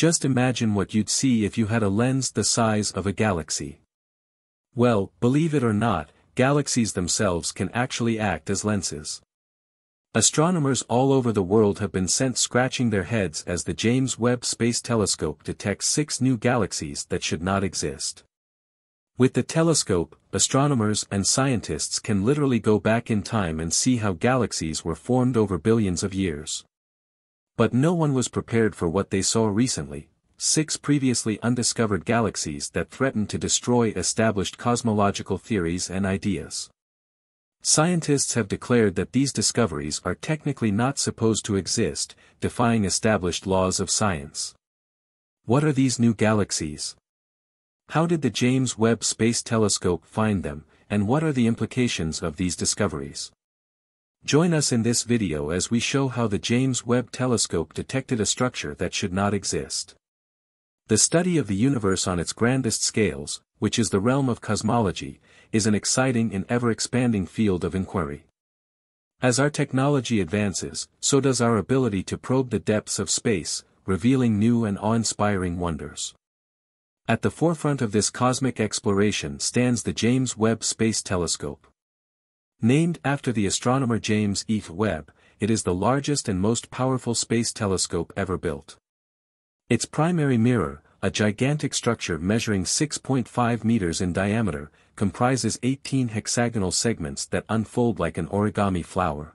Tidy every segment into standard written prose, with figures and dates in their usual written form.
Just imagine what you'd see if you had a lens the size of a galaxy. Well, believe it or not, galaxies themselves can actually act as lenses. Astronomers all over the world have been sent scratching their heads as the James Webb Space Telescope detects 6 new galaxies that should not exist. With the telescope, astronomers and scientists can literally go back in time and see how galaxies were formed over billions of years. But no one was prepared for what they saw recently: 6 previously undiscovered galaxies that threaten to destroy established cosmological theories and ideas. Scientists have declared that these discoveries are technically not supposed to exist, defying established laws of science. What are these new galaxies? How did the James Webb Space Telescope find them, and what are the implications of these discoveries? Join us in this video as we show how the James Webb Telescope detected a structure that should not exist. The study of the universe on its grandest scales, which is the realm of cosmology, is an exciting and ever-expanding field of inquiry. As our technology advances, so does our ability to probe the depths of space, revealing new and awe-inspiring wonders. At the forefront of this cosmic exploration stands the James Webb Space Telescope. Named after the astronomer James E. Webb, it is the largest and most powerful space telescope ever built. Its primary mirror, a gigantic structure measuring 6.5 meters in diameter, comprises 18 hexagonal segments that unfold like an origami flower.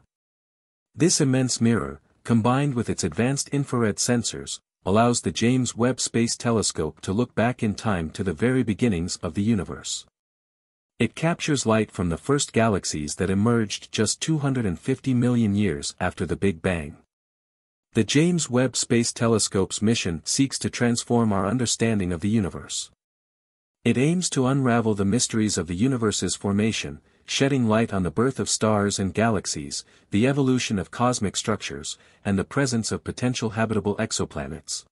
This immense mirror, combined with its advanced infrared sensors, allows the James Webb Space Telescope to look back in time to the very beginnings of the universe. It captures light from the first galaxies that emerged just 250 million years after the Big Bang. The James Webb Space Telescope's mission seeks to transform our understanding of the universe. It aims to unravel the mysteries of the universe's formation, shedding light on the birth of stars and galaxies, the evolution of cosmic structures, and the presence of potential habitable exoplanets.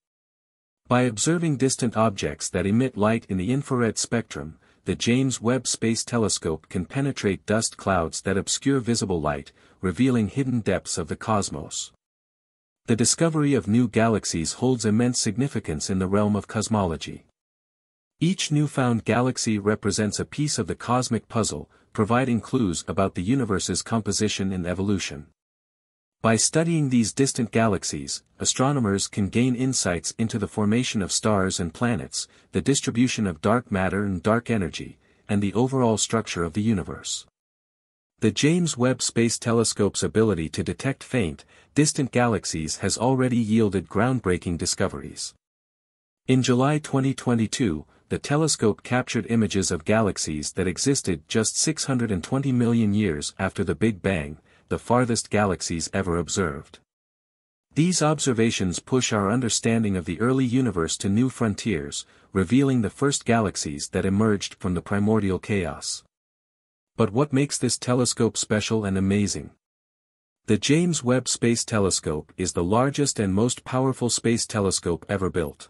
By observing distant objects that emit light in the infrared spectrum, the James Webb Space Telescope can penetrate dust clouds that obscure visible light, revealing hidden depths of the cosmos. The discovery of new galaxies holds immense significance in the realm of cosmology. Each newfound galaxy represents a piece of the cosmic puzzle, providing clues about the universe's composition and evolution. By studying these distant galaxies, astronomers can gain insights into the formation of stars and planets, the distribution of dark matter and dark energy, and the overall structure of the universe. The James Webb Space Telescope's ability to detect faint, distant galaxies has already yielded groundbreaking discoveries. In July 2022, the telescope captured images of galaxies that existed just 620 million years after the Big Bang, the farthest galaxies ever observed. These observations push our understanding of the early universe to new frontiers, revealing the first galaxies that emerged from the primordial chaos. But what makes this telescope special and amazing? The James Webb Space Telescope is the largest and most powerful space telescope ever built.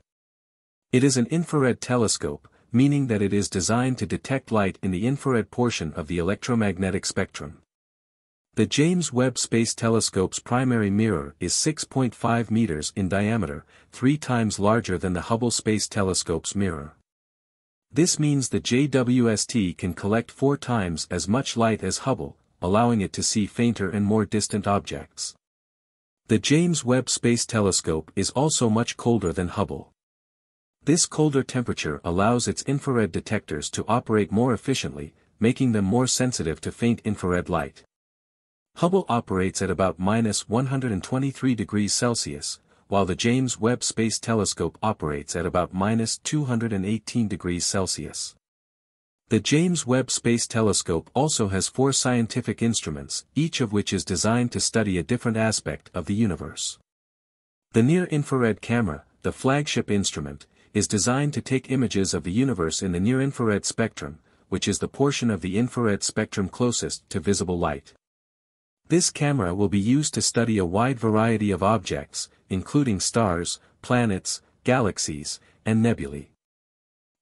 It is an infrared telescope, meaning that it is designed to detect light in the infrared portion of the electromagnetic spectrum. The James Webb Space Telescope's primary mirror is 6.5 meters in diameter, 3 times larger than the Hubble Space Telescope's mirror. This means the JWST can collect 4 times as much light as Hubble, allowing it to see fainter and more distant objects. The James Webb Space Telescope is also much colder than Hubble. This colder temperature allows its infrared detectors to operate more efficiently, making them more sensitive to faint infrared light. Hubble operates at about -123 degrees Celsius, while the James Webb Space Telescope operates at about -218 degrees Celsius. The James Webb Space Telescope also has 4 scientific instruments, each of which is designed to study a different aspect of the universe. The near-infrared camera, the flagship instrument, is designed to take images of the universe in the near-infrared spectrum, which is the portion of the infrared spectrum closest to visible light. This camera will be used to study a wide variety of objects, including stars, planets, galaxies, and nebulae.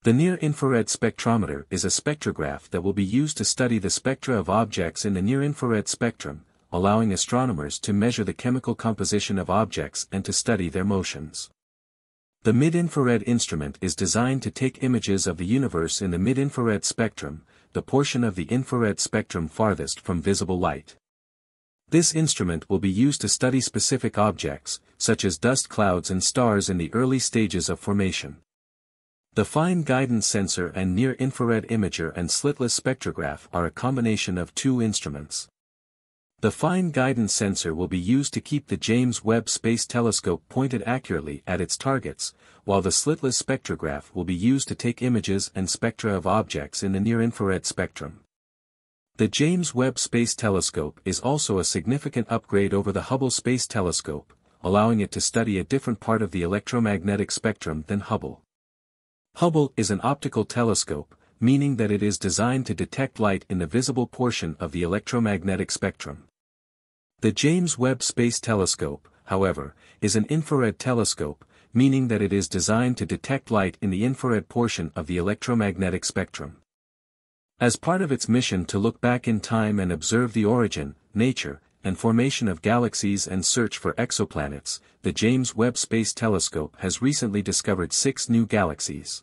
The near-infrared spectrometer is a spectrograph that will be used to study the spectra of objects in the near-infrared spectrum, allowing astronomers to measure the chemical composition of objects and to study their motions. The mid-infrared instrument is designed to take images of the universe in the mid-infrared spectrum, the portion of the infrared spectrum farthest from visible light. This instrument will be used to study specific objects, such as dust clouds and stars in the early stages of formation. The fine guidance sensor and near-infrared imager and slitless spectrograph are a combination of two instruments. The fine guidance sensor will be used to keep the James Webb Space Telescope pointed accurately at its targets, while the slitless spectrograph will be used to take images and spectra of objects in the near-infrared spectrum. The James Webb Space Telescope is also a significant upgrade over the Hubble Space Telescope, allowing it to study a different part of the electromagnetic spectrum than Hubble. Hubble is an optical telescope, meaning that it is designed to detect light in the visible portion of the electromagnetic spectrum. The James Webb Space Telescope, however, is an infrared telescope, meaning that it is designed to detect light in the infrared portion of the electromagnetic spectrum. As part of its mission to look back in time and observe the origin, nature, and formation of galaxies and search for exoplanets, the James Webb Space Telescope has recently discovered 6 new galaxies.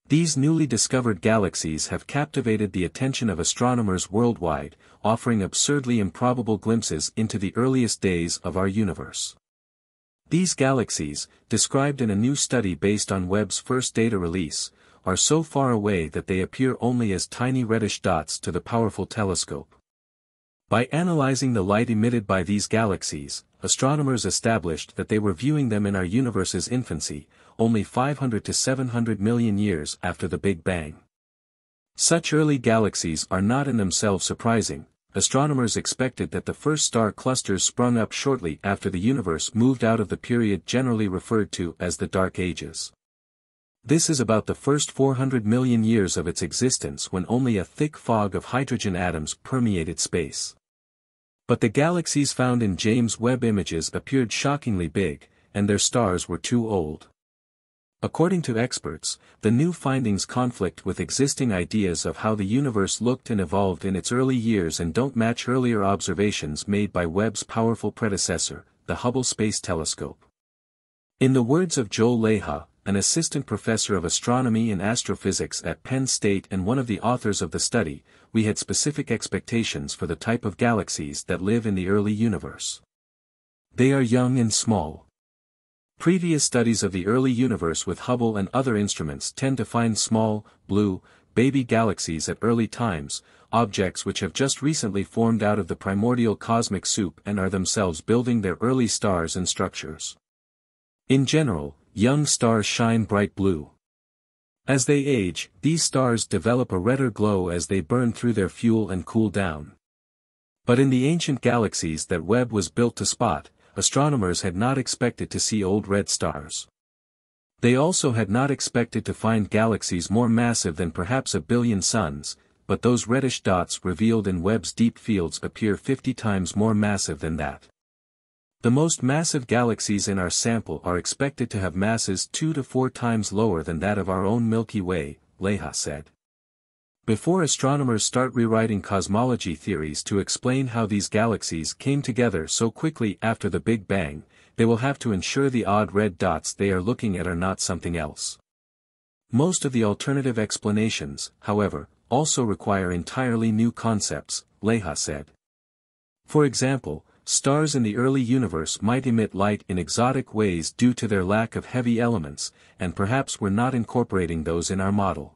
These newly discovered galaxies have captivated the attention of astronomers worldwide, offering absurdly improbable glimpses into the earliest days of our universe. These galaxies, described in a new study based on Webb's first data release, are so far away that they appear only as tiny reddish dots to the powerful telescope. By analyzing the light emitted by these galaxies, astronomers established that they were viewing them in our universe's infancy, only 500 to 700 million years after the Big Bang. Such early galaxies are not in themselves surprising. Astronomers expected that the first star clusters sprung up shortly after the universe moved out of the period generally referred to as the Dark Ages. This is about the first 400 million years of its existence when only a thick fog of hydrogen atoms permeated space. But the galaxies found in James Webb images appeared shockingly big, and their stars were too old. According to experts, the new findings conflict with existing ideas of how the universe looked and evolved in its early years and don't match earlier observations made by Webb's powerful predecessor, the Hubble Space Telescope. In the words of Joel Leha, an assistant professor of astronomy and astrophysics at Penn State and one of the authors of the study, we had specific expectations for the type of galaxies that live in the early universe. They are young and small. Previous studies of the early universe with Hubble and other instruments tend to find small, blue, baby galaxies at early times, objects which have just recently formed out of the primordial cosmic soup and are themselves building their early stars and structures. In general, young stars shine bright blue. As they age, these stars develop a redder glow as they burn through their fuel and cool down. But in the ancient galaxies that Webb was built to spot, astronomers had not expected to see old red stars. They also had not expected to find galaxies more massive than perhaps 1 billion suns, but those reddish dots revealed in Webb's deep fields appear 50 times more massive than that. The most massive galaxies in our sample are expected to have masses 2 to 4 times lower than that of our own Milky Way, Leha said. Before astronomers start rewriting cosmology theories to explain how these galaxies came together so quickly after the Big Bang, they will have to ensure the odd red dots they are looking at are not something else. Most of the alternative explanations, however, also require entirely new concepts, Leha said. For example, stars in the early universe might emit light in exotic ways due to their lack of heavy elements, and perhaps we're not incorporating those in our model.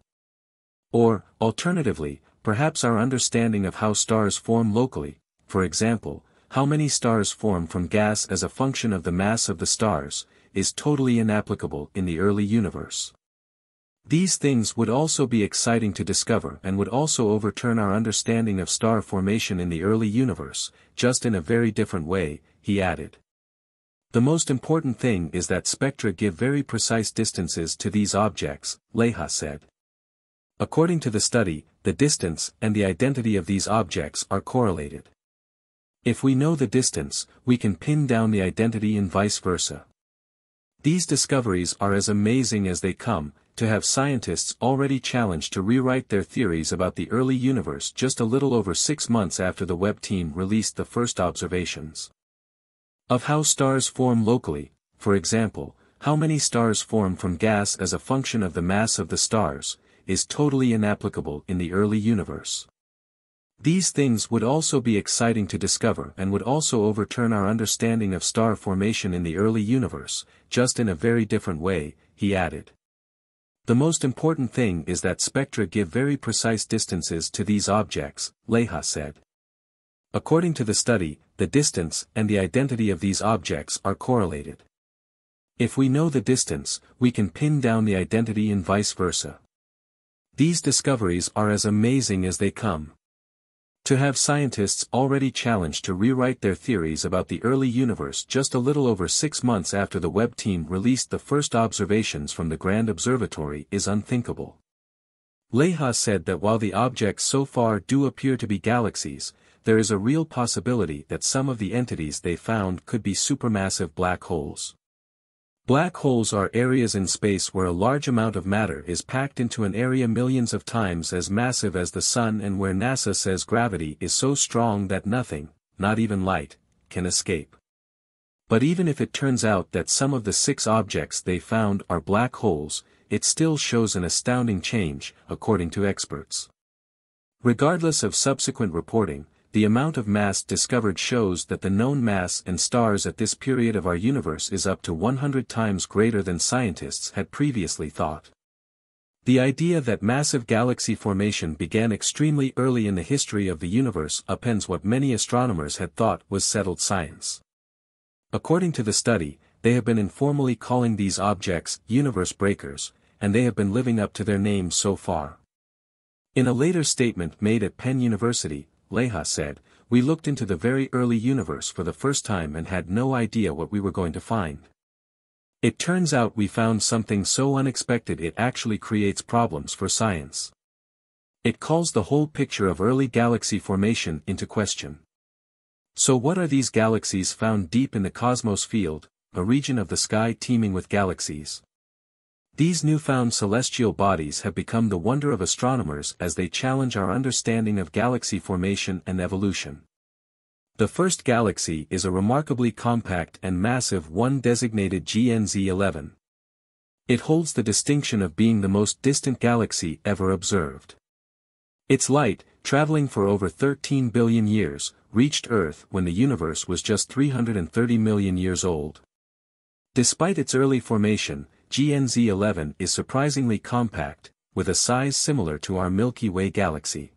Or, alternatively, perhaps our understanding of how stars form locally, for example, how many stars form from gas as a function of the mass of the stars, is totally inapplicable in the early universe. These things would also be exciting to discover and would also overturn our understanding of star formation in the early universe, just in a very different way, he added. The most important thing is that spectra give very precise distances to these objects, Leha said. According to the study, the distance and the identity of these objects are correlated. If we know the distance, we can pin down the identity and vice versa. These discoveries are as amazing as they come, to have scientists already challenged to rewrite their theories about the early universe just a little over 6 months after the Webb team released the first observations of how stars form locally, for example, how many stars form from gas as a function of the mass of the stars, is totally inapplicable in the early universe. These things would also be exciting to discover and would also overturn our understanding of star formation in the early universe, just in a very different way, he added. The most important thing is that spectra give very precise distances to these objects, Leha said. According to the study, the distance and the identity of these objects are correlated. If we know the distance, we can pin down the identity and vice versa. These discoveries are as amazing as they come. To have scientists already challenged to rewrite their theories about the early universe just a little over 6 months after the Webb team released the first observations from the Grand Observatory is unthinkable. Leha said that while the objects so far do appear to be galaxies, there is a real possibility that some of the entities they found could be supermassive black holes. Black holes are areas in space where a large amount of matter is packed into an area millions of times as massive as the Sun and where NASA says gravity is so strong that nothing, not even light, can escape. But even if it turns out that some of the 6 objects they found are black holes, it still shows an astounding change, according to experts. Regardless of subsequent reporting, the amount of mass discovered shows that the known mass in stars at this period of our universe is up to 100 times greater than scientists had previously thought. The idea that massive galaxy formation began extremely early in the history of the universe upends what many astronomers had thought was settled science. According to the study, they have been informally calling these objects universe breakers, and they have been living up to their names so far. In a later statement made at Penn University, Leha said, "We looked into the very early universe for the first time and had no idea what we were going to find. It turns out we found something so unexpected it actually creates problems for science. It calls the whole picture of early galaxy formation into question." So what are these galaxies found deep in the cosmos field, a region of the sky teeming with galaxies? These newfound celestial bodies have become the wonder of astronomers as they challenge our understanding of galaxy formation and evolution. The first galaxy is a remarkably compact and massive one designated GNZ11. It holds the distinction of being the most distant galaxy ever observed. Its light, traveling for over 13 billion years, reached Earth when the universe was just 330 million years old. Despite its early formation, GNZ11 is surprisingly compact, with a size similar to our Milky Way galaxy.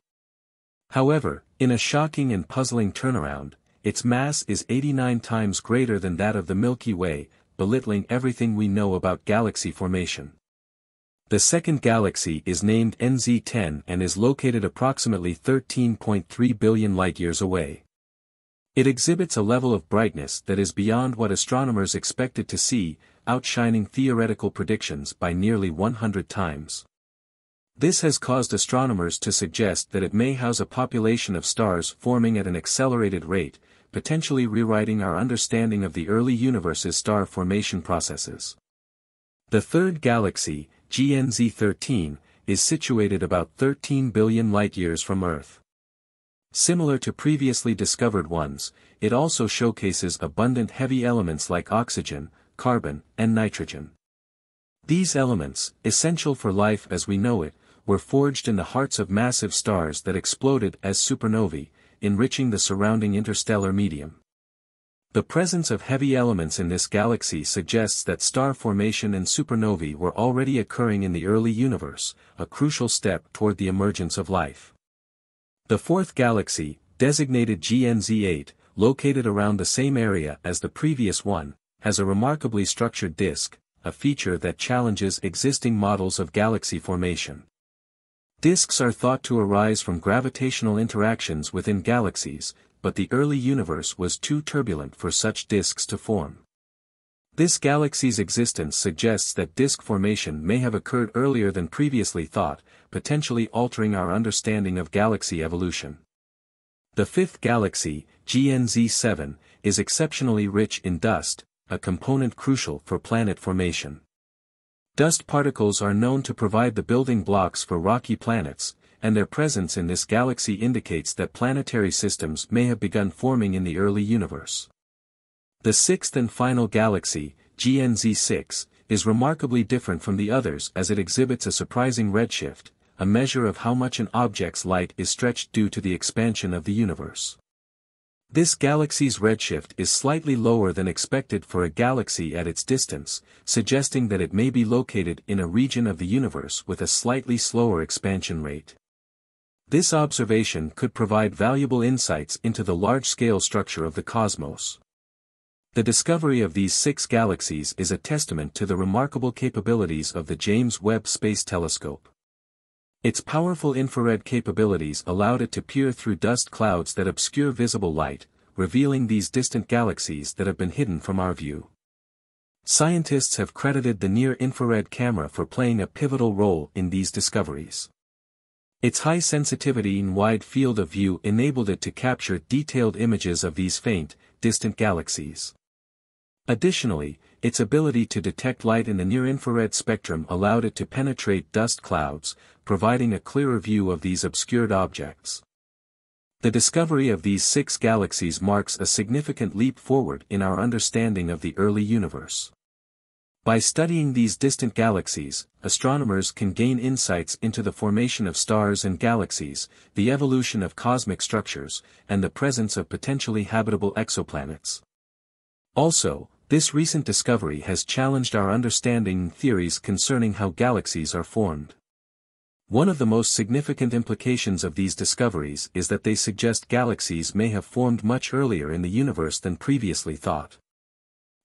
However, in a shocking and puzzling turnaround, its mass is 89 times greater than that of the Milky Way, belittling everything we know about galaxy formation. The second galaxy is named NZ10 and is located approximately 13.3 billion light-years away. It exhibits a level of brightness that is beyond what astronomers expected to see, outshining theoretical predictions by nearly 100 times. This has caused astronomers to suggest that it may house a population of stars forming at an accelerated rate, potentially rewriting our understanding of the early universe's star formation processes. The third galaxy, GNZ13, is situated about 13 billion light-years from Earth. Similar to previously discovered ones, it also showcases abundant heavy elements like oxygen, carbon, and nitrogen. These elements, essential for life as we know it, were forged in the hearts of massive stars that exploded as supernovae, enriching the surrounding interstellar medium. The presence of heavy elements in this galaxy suggests that star formation and supernovae were already occurring in the early universe, a crucial step toward the emergence of life. The fourth galaxy, designated GNZ8, located around the same area as the previous one, has a remarkably structured disk, a feature that challenges existing models of galaxy formation. Disks are thought to arise from gravitational interactions within galaxies, but the early universe was too turbulent for such disks to form. This galaxy's existence suggests that disk formation may have occurred earlier than previously thought, potentially altering our understanding of galaxy evolution. The fifth galaxy, GNZ7, is exceptionally rich in dust, a component crucial for planet formation. Dust particles are known to provide the building blocks for rocky planets, and their presence in this galaxy indicates that planetary systems may have begun forming in the early universe. The sixth and final galaxy, GNZ6, is remarkably different from the others as it exhibits a surprising redshift, a measure of how much an object's light is stretched due to the expansion of the universe. This galaxy's redshift is slightly lower than expected for a galaxy at its distance, suggesting that it may be located in a region of the universe with a slightly slower expansion rate. This observation could provide valuable insights into the large-scale structure of the cosmos. The discovery of these 6 galaxies is a testament to the remarkable capabilities of the James Webb Space Telescope. Its powerful infrared capabilities allowed it to peer through dust clouds that obscure visible light, revealing these distant galaxies that have been hidden from our view. Scientists have credited the near-infrared camera for playing a pivotal role in these discoveries. Its high sensitivity and wide field of view enabled it to capture detailed images of these faint, distant galaxies. Additionally, its ability to detect light in the near-infrared spectrum allowed it to penetrate dust clouds, providing a clearer view of these obscured objects. The discovery of these 6 galaxies marks a significant leap forward in our understanding of the early universe. By studying these distant galaxies, astronomers can gain insights into the formation of stars and galaxies, the evolution of cosmic structures, and the presence of potentially habitable exoplanets. Also, this recent discovery has challenged our understanding and theories concerning how galaxies are formed. One of the most significant implications of these discoveries is that they suggest galaxies may have formed much earlier in the universe than previously thought.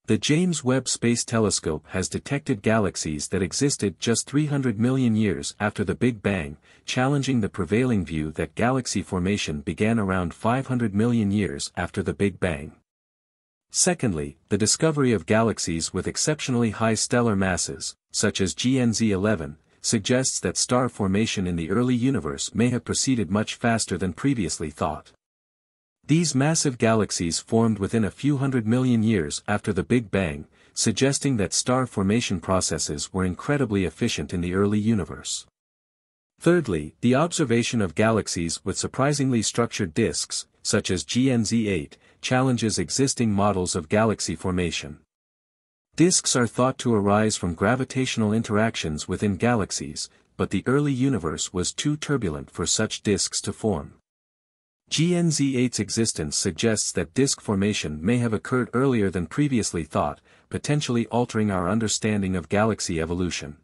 The James Webb Space Telescope has detected galaxies that existed just 300 million years after the Big Bang, challenging the prevailing view that galaxy formation began around 500 million years after the Big Bang. Secondly, the discovery of galaxies with exceptionally high stellar masses, such as GNZ11, suggests that star formation in the early universe may have proceeded much faster than previously thought. These massive galaxies formed within a few hundred million years after the Big Bang, suggesting that star formation processes were incredibly efficient in the early universe. Thirdly, the observation of galaxies with surprisingly structured disks, such as GNZ8, challenges existing models of galaxy formation. Disks are thought to arise from gravitational interactions within galaxies, but the early universe was too turbulent for such disks to form. GNZ8's existence suggests that disk formation may have occurred earlier than previously thought, potentially altering our understanding of galaxy evolution.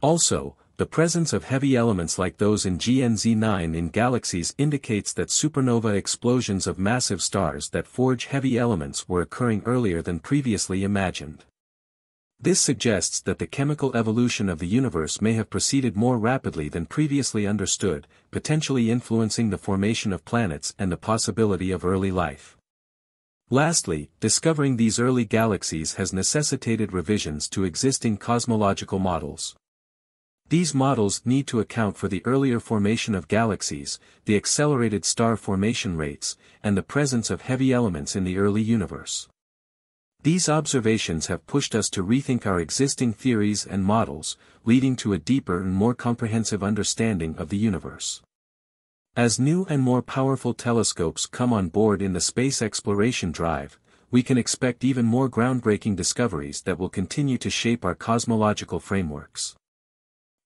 Also, the presence of heavy elements like those in GNZ9 in galaxies indicates that supernova explosions of massive stars that forge heavy elements were occurring earlier than previously imagined. This suggests that the chemical evolution of the universe may have proceeded more rapidly than previously understood, potentially influencing the formation of planets and the possibility of early life. Lastly, discovering these early galaxies has necessitated revisions to existing cosmological models. These models need to account for the earlier formation of galaxies, the accelerated star formation rates, and the presence of heavy elements in the early universe. These observations have pushed us to rethink our existing theories and models, leading to a deeper and more comprehensive understanding of the universe. As new and more powerful telescopes come on board in the space exploration drive, we can expect even more groundbreaking discoveries that will continue to shape our cosmological frameworks.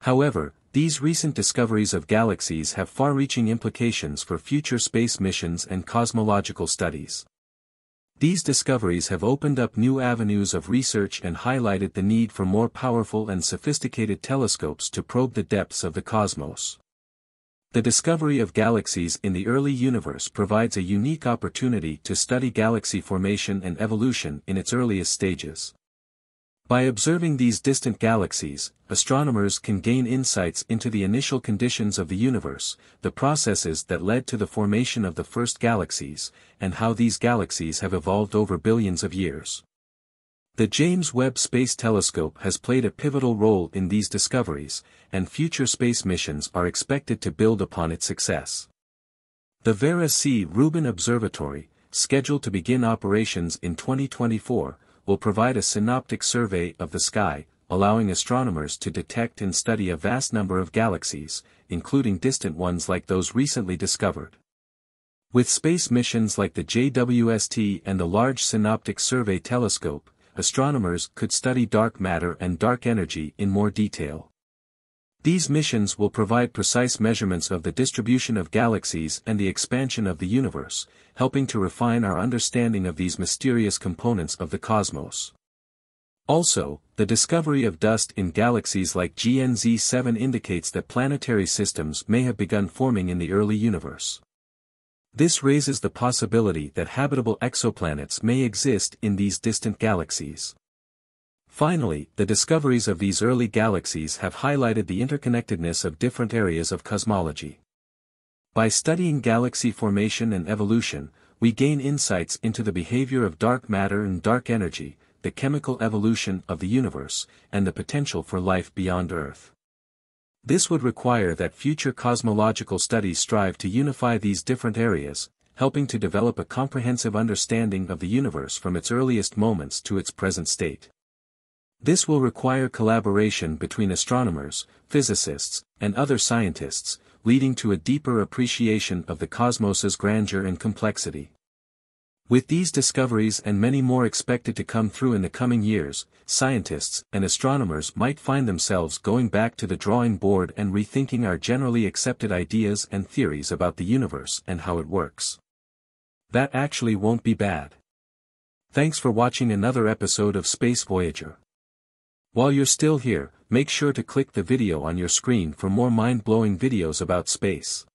However, these recent discoveries of galaxies have far-reaching implications for future space missions and cosmological studies. These discoveries have opened up new avenues of research and highlighted the need for more powerful and sophisticated telescopes to probe the depths of the cosmos. The discovery of galaxies in the early universe provides a unique opportunity to study galaxy formation and evolution in its earliest stages. By observing these distant galaxies, astronomers can gain insights into the initial conditions of the universe, the processes that led to the formation of the first galaxies, and how these galaxies have evolved over billions of years. The James Webb Space Telescope has played a pivotal role in these discoveries, and future space missions are expected to build upon its success. The Vera C. Rubin Observatory, scheduled to begin operations in 2024, will provide a synoptic survey of the sky, allowing astronomers to detect and study a vast number of galaxies, including distant ones like those recently discovered. With space missions like the JWST and the Large Synoptic Survey Telescope, astronomers could study dark matter and dark energy in more detail. These missions will provide precise measurements of the distribution of galaxies and the expansion of the universe, helping to refine our understanding of these mysterious components of the cosmos. Also, the discovery of dust in galaxies like GNZ7 indicates that planetary systems may have begun forming in the early universe. This raises the possibility that habitable exoplanets may exist in these distant galaxies. Finally, the discoveries of these early galaxies have highlighted the interconnectedness of different areas of cosmology. By studying galaxy formation and evolution, we gain insights into the behavior of dark matter and dark energy, the chemical evolution of the universe, and the potential for life beyond Earth. This would require that future cosmological studies strive to unify these different areas, helping to develop a comprehensive understanding of the universe from its earliest moments to its present state. This will require collaboration between astronomers, physicists, and other scientists, leading to a deeper appreciation of the cosmos's grandeur and complexity. With these discoveries and many more expected to come through in the coming years, scientists and astronomers might find themselves going back to the drawing board and rethinking our generally accepted ideas and theories about the universe and how it works. That actually won't be bad. Thanks for watching another episode of Space Voyager. While you're still here, make sure to click the video on your screen for more mind-blowing videos about space.